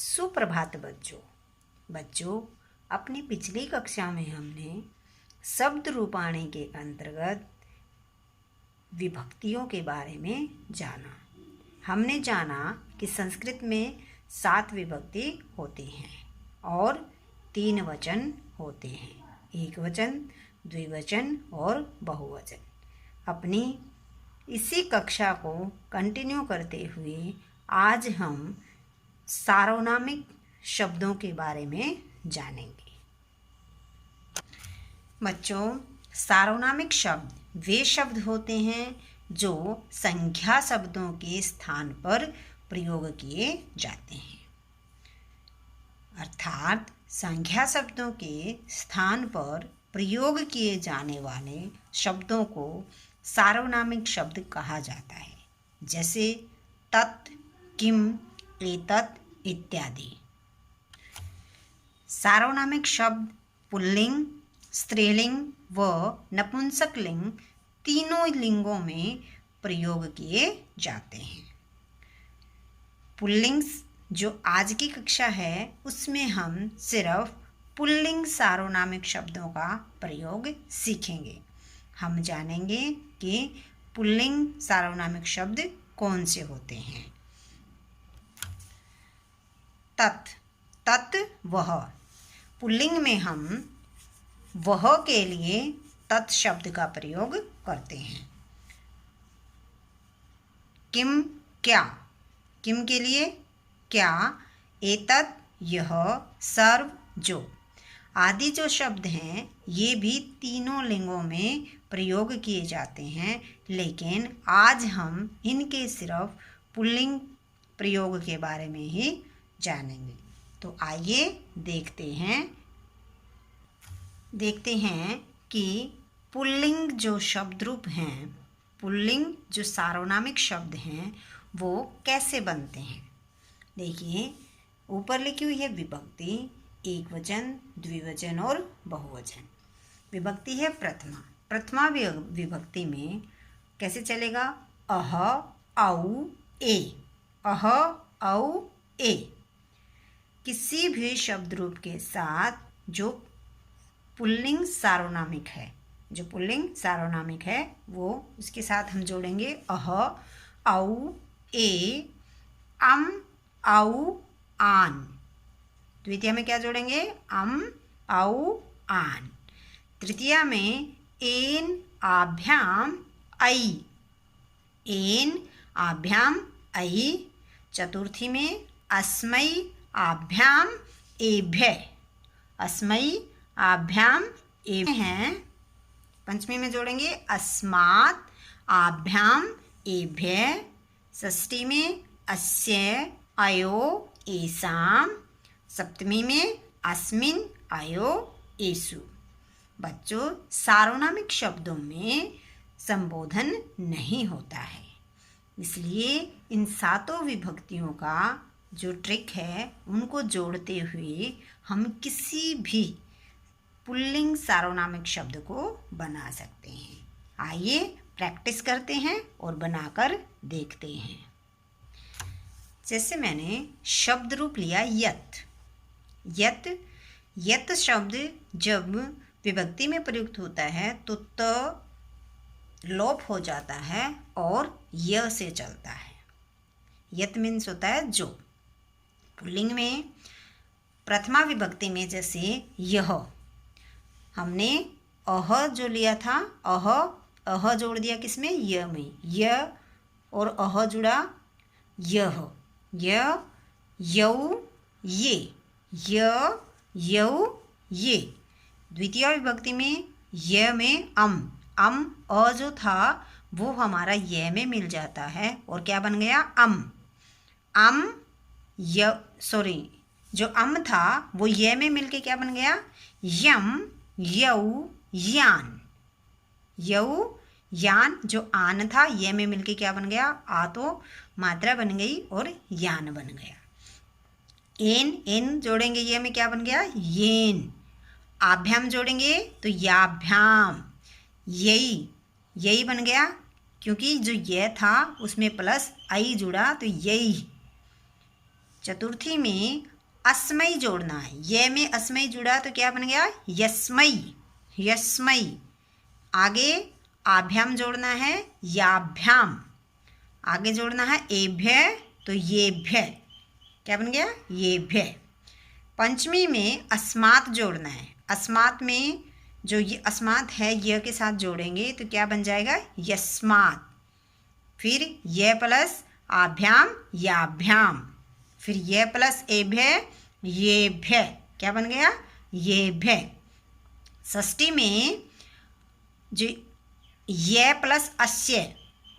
सुप्रभात बच्चों, अपनी पिछली कक्षा में हमने शब्द रूपाणी के अंतर्गत विभक्तियों के बारे में जाना। हमने जाना कि संस्कृत में 7 विभक्ति होती हैं और 3 वचन होते हैं, एक वचन, द्विवचन और बहुवचन। अपनी इसी कक्षा को कंटिन्यू करते हुए आज हम सार्वनामिक शब्दों के बारे में जानेंगे। बच्चों, सार्वनामिक शब्द वे शब्द होते हैं जो संख्या शब्दों के स्थान पर प्रयोग किए जाते हैं। अर्थात संख्या शब्दों के स्थान पर प्रयोग किए जाने वाले शब्दों को सार्वनामिक शब्द कहा जाता है, जैसे तत्, किम, एतत् इत्यादि। सार्वनामिक शब्द पुल्लिंग, स्त्रीलिंग व नपुंसकलिंग तीनों लिंगों में प्रयोग किए जाते हैं। पुल्लिंग जो आज की कक्षा है उसमें हम सिर्फ पुल्लिंग सार्वनामिक शब्दों का प्रयोग सीखेंगे। हम जानेंगे कि पुल्लिंग सार्वनामिक शब्द कौन से होते हैं। तत् वह। पुल्लिंग में हम वह के लिए तत् शब्द का प्रयोग करते हैं। किम क्या, किम के लिए क्या, एतत् यह, सर्व जो आदि जो शब्द हैं ये भी तीनों लिंगों में प्रयोग किए जाते हैं, लेकिन आज हम इनके सिर्फ पुल्लिंग प्रयोग के बारे में ही जानेंगे। तो आइए देखते हैं कि पुल्लिंग जो शब्द रूप हैं, पुल्लिंग जो सार्वनामिक शब्द हैं वो कैसे बनते हैं। देखिए, ऊपर लिखी हुई है विभक्ति, एक वचन, द्विवचन और बहुवचन। विभक्ति है प्रथमा विभक्ति में कैसे चलेगा, अह, औ, ए। अह, औ, ए किसी भी शब्द रूप के साथ जो पुल्लिंग सार्वनामिक है, वो उसके साथ हम जोड़ेंगे अह, औ, ए, अम, औ, आन। द्वितीय में क्या जोड़ेंगे, अम, औ, आन। तृतीया में एन, आभ्याम, ऐ, एन, आभ्याम, ऐ। चतुर्थी में अस्मै, आभ्याम, एभ्य, अस्मै, आभ्याम, एभ्य हैं। पंचमी में जोड़ेंगे अस्मात्, आभ्याम, एभ्य। षष्ठी में अस्य, अयो, एषां। सप्तमी में अस्मिन्, अयो, एषु। बच्चों, सार्वनामिक शब्दों में संबोधन नहीं होता है, इसलिए इन 7 विभक्तियों का जो ट्रिक है उनको जोड़ते हुए हम किसी भी पुल्लिंग सार्वनामिक शब्द को बना सकते हैं। आइए प्रैक्टिस करते हैं और बनाकर देखते हैं। जैसे मैंने शब्द रूप लिया यत शब्द जब विभक्ति में प्रयुक्त होता है तो त लोप हो जाता है और य से चलता है। यत मीन्स होता है जो। पुल्लिंग में प्रथमा विभक्ति में जैसे यह, हमने अह जो लिया था, अह जोड़ दिया किसमें, य में, य और अह जुड़ा यह, यौ, ये, यौ, ये। द्वितीय विभक्ति में य में अम, अ जो था वो हमारा ये में मिल जाता है और क्या बन गया, अम, जो अम था वो ये में मिलके क्या बन गया, यम, यौ, यान। यान जो आन था ये में मिलके क्या बन गया, आ तो मात्रा बन गई और यान बन गया। एन जोड़ेंगे ये में क्या बन गया, येन। आभ्याम जोड़ेंगे तो याभ्याम, यही बन गया, क्योंकि जो ये था उसमें प्लस आई जुड़ा तो यही। चतुर्थी में अस्मयी जोड़ना है। ये में अस्मयी जुड़ा तो क्या बन गया? यस्मयी, यस्मयी। आगे आभ्याम जोड़ना है, याभ्याम। आगे जोड़ना है एभ्य, तो येभ्य। क्या बन गया? येभ्य। पंचमी में अस्मात् जोड़ना है। अस्मात् में जो ये अस्मात् है य के साथ जोड़ेंगे तो क्या बन जाएगा? यस्मात्। फिर ये प्लस आभ्याम याभ्याम, फिर ये प्लस एभ्य येभ्य। क्या बन गया? येभ्य। षष्ठी में जो ये प्लस अस्य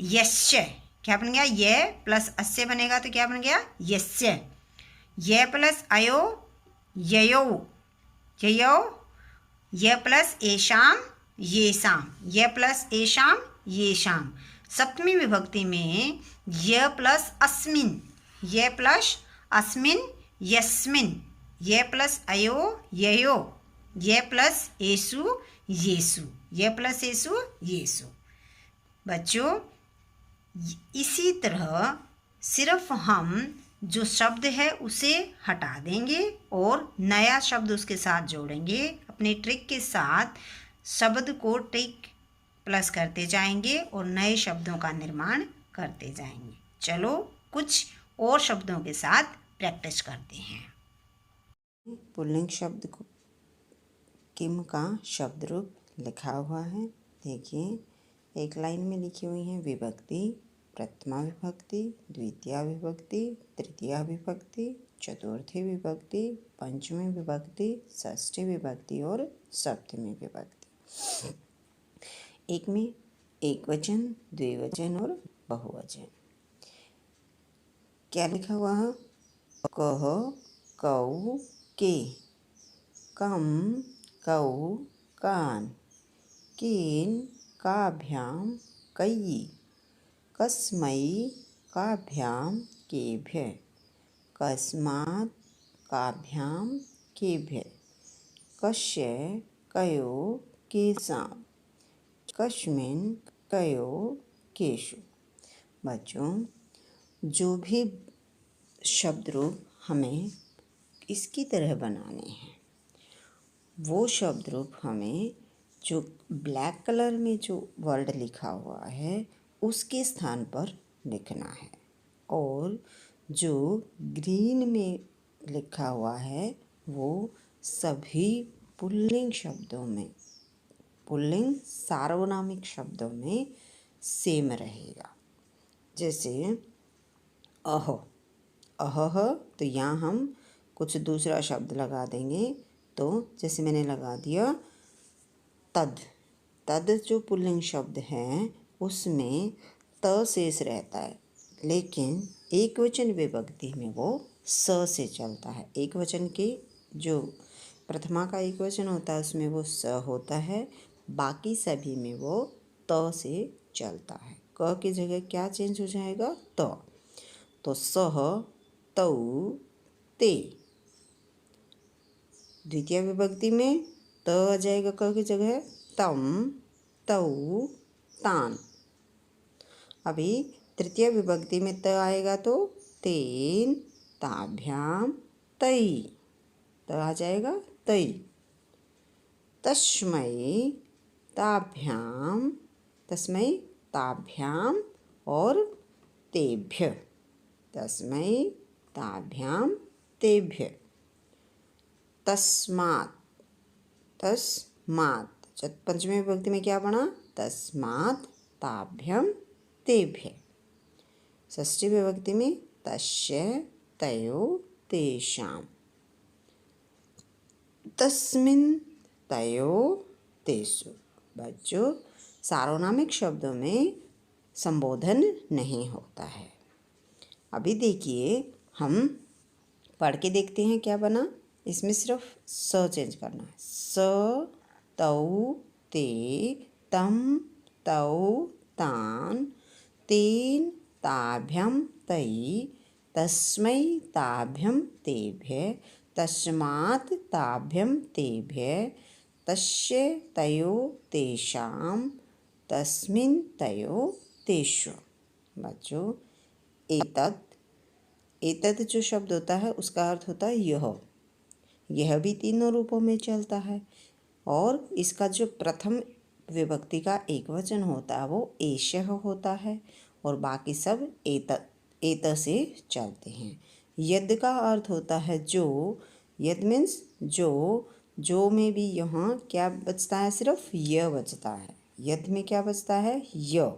यस्य, क्या बन गया? ये प्लस अस्य बनेगा तो क्या बन गया? यस्य। ये प्लस अयो ययो, ययो। ये प्लस एशाम येषाम, ये प्लस एशाम येषाम। सप्तमी विभक्ति में य प्लस अस्मिन, ये प्लस अस्मिन यस्मिन, ये प्लस अयो ययो, ये प्लस एषु येषु, ये प्लस एषु येषु। बच्चों इसी तरह सिर्फ हम जो शब्द है उसे हटा देंगे और नया शब्द उसके साथ जोड़ेंगे। अपने ट्रिक के साथ शब्द को ट्रिक प्लस करते जाएंगे और नए शब्दों का निर्माण करते जाएंगे। चलो कुछ और शब्दों के साथ प्रैक्टिस करते हैं। पुल्लिंग शब्द को किम का शब्द रूप लिखा हुआ है। देखिए, एक लाइन में लिखी हुई है विभक्ति, प्रथमा विभक्ति, द्वितीया विभक्ति, तृतीया विभक्ति, चतुर्थी विभक्ति, पंचमी विभक्ति, षष्ठी विभक्ति और सप्तमी विभक्ति। एक में एक वचन, द्विवचन और बहुवचन। क्या लिखा हुआ है? कह, कौ, के, कम, कौ, कान, केन, काभ्याम, कयि, कस्मै, काभ्याम, केभ्य, कस्मात्, काभ्याम, केभ्य, कस्य, कयो, केषाम्, कस्मिन्, कयो, केषु। बच्चों जो भी शब्द रूप हमें इसकी तरह बनाने हैं वो शब्द रूप हमें जो ब्लैक कलर में जो वर्ड लिखा हुआ है उसके स्थान पर लिखना है और जो ग्रीन में लिखा हुआ है वो सभी पुल्लिंग शब्दों में, पुल्लिंग सार्वनामिक शब्दों में सेम रहेगा। जैसे अह, अहह, तो यहाँ हम कुछ दूसरा शब्द लगा देंगे। तो जैसे मैंने लगा दिया तद, तद जो पुल्लिंग शब्द है उसमें त शेष रहता है, लेकिन एक वचन विभक्ति में वो स से चलता है। एक वचन के जो प्रथमा का एक वचन होता है उसमें वो स होता है, बाकी सभी में वो त से चलता है। क की जगह क्या चेंज हो जाएगा? त। तो सह, तौ, ते। द्वितीय विभक्ति में त आ जाएगा क की जगह, तम, तौ, तान। अभी तृतीय विभक्ति में त आएगा तो तेन, ताभ्याम, तई। त आ जाएगा तई। तस्मै, ताभ्याम, तस्मै, ताभ्याम और तेभ्य, तस्मै, ताभ्याम, तेभ्य। तस्मात्, तस्मात्। पंचमी विभक्ति में क्या बना? तस्मात्, ताभ्यम, तेभ्य। षष्ठी विभक्ति में तस्य, तयो, तेषाम्। तस्मिन्, तयो, तेषु। बच्चों सार्वनामिक शब्दों में संबोधन नहीं होता है। अभी देखिए हम पढ़ के देखते हैं क्या बना। इसमें सिर्फ स चेंज करना है। स, तौ, ते, तम, तौ, तान, तेन, ताभ्यम, तई, तस्मै, ताभ्यम, तेभ्य, तस्मात्, ताभ्यम, तेभ्य, तस्य, तयो, तेषाम्, तस्मिन्, तयो, तेषु। बच्चों एतत् एतद जो शब्द होता है उसका अर्थ होता है यह भी तीनों रूपों में चलता है। और इसका जो प्रथम विभक्ति का एक वचन होता है वो एषः होता है और बाकी सब एत से चलते हैं। यद का अर्थ होता है जो। यद मीन्स जो में भी यहाँ क्या बचता है, सिर्फ य बचता है। यद में क्या बचता है, य।